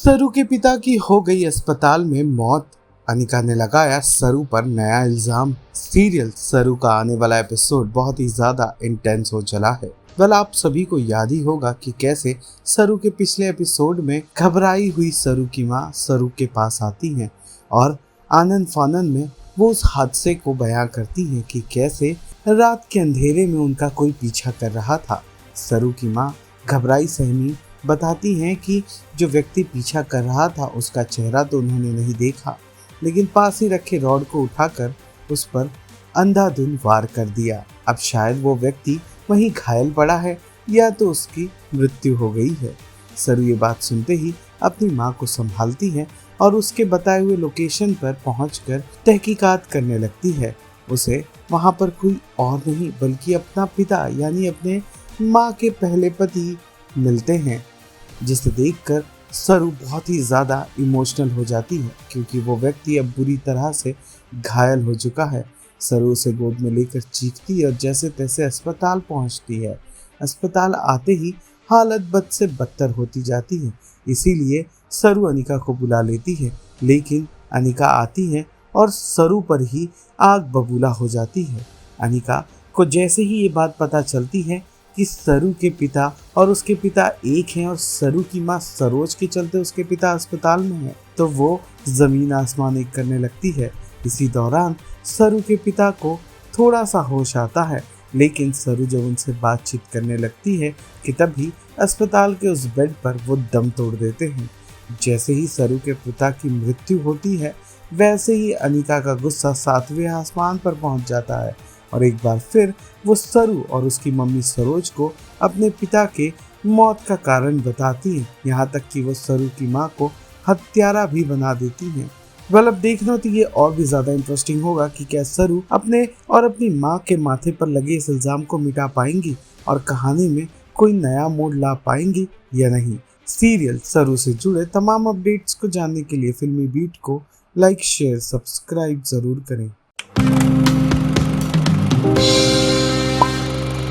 सरू के पिता की हो गई अस्पताल में मौत। अनिका ने लगाया सरू पर नया इल्जाम। सीरियल सरू का आने वाला एपिसोड बहुत ही ज्यादा इंटेंस हो चला है। आप सभी को याद ही होगा कि कैसे सरू के पिछले एपिसोड में घबराई हुई सरू की माँ सरू के पास आती हैं और आनंद फानन में वो उस हादसे को बयां करती हैं कि कैसे रात के अंधेरे में उनका कोई पीछा कर रहा था। सरू की माँ घबराई सहमी बताती हैं कि जो व्यक्ति पीछा कर रहा था उसका चेहरा तो उन्होंने नहीं देखा, लेकिन पास ही रखे रॉड को उठाकर उस पर अंधाधुंध वार कर दिया। अब शायद वो व्यक्ति वहीं घायल पड़ा है या तो उसकी मृत्यु हो गई है। सरू ये बात सुनते ही अपनी माँ को संभालती है और उसके बताए हुए लोकेशन पर पहुंचकर तहकीकात करने लगती है। उसे वहां पर कोई और नहीं बल्कि अपना पिता यानी अपने माँ के पहले पति मिलते हैं, जिसे देखकर सरू बहुत ही ज़्यादा इमोशनल हो जाती है क्योंकि वो व्यक्ति अब बुरी तरह से घायल हो चुका है। सरू उसे गोद में लेकर चीखती है और जैसे तैसे अस्पताल पहुंचती है। अस्पताल आते ही हालत बद से बदतर होती जाती है, इसीलिए सरू अनिका को बुला लेती है, लेकिन अनिका आती है और सरू पर ही आग बबूला हो जाती है। अनिका को जैसे ही ये बात पता चलती है कि सरू के पिता और उसके पिता एक हैं और सरू की माँ सरोज के चलते उसके पिता अस्पताल में है, तो वो जमीन आसमान एक करने लगती है। इसी दौरान सरू के पिता को थोड़ा सा होश आता है, लेकिन सरू जब उनसे बातचीत करने लगती है कि तभी अस्पताल के उस बेड पर वो दम तोड़ देते हैं। जैसे ही सरू के पिता की मृत्यु होती है वैसे ही अनिका का गुस्सा 7वें आसमान पर पहुंच जाता है और एक बार फिर वो सरू और उसकी मम्मी सरोज को अपने पिता के मौत का कारण बताती हैं, यहाँ तक कि वो सरू की माँ को हत्यारा भी बना देती हैं। अब देखना तो ये और भी ज़्यादा इंटरेस्टिंग होगा कि क्या सरू अपने और अपनी माँ के माथे पर लगे इस इल्ज़ाम को मिटा पाएंगी और कहानी में कोई नया मोड़ ला पाएंगी या नहीं। सीरियल सरू से जुड़े तमाम अपडेट्स को जानने के लिए फिल्मी बीट को लाइक शेयर सब्सक्राइब ज़रूर करें।